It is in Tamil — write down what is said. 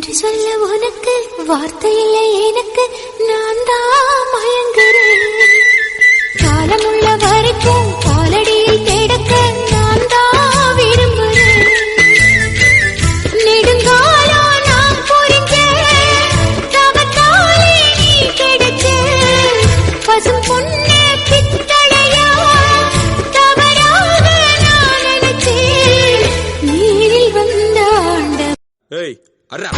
நன்றி சொல்ல உனக்கு வார்த்தை இல்லை எனக்கு, நான் தான் மயங்குறேன். காலமுள்ள வரைக்கும் காலடியில் கிடக்க நான் தான் விரும்புறேன். நெடுங்காலம் நான் புரிஞ்சேன், தவத்தாலே நீ கிடைச்ச பசும் பொண்ணே பித்தளையா, தவறாக நான் நினைச்சேன். நீரில் வந்த ஆண்ட ஏய் அர்ரா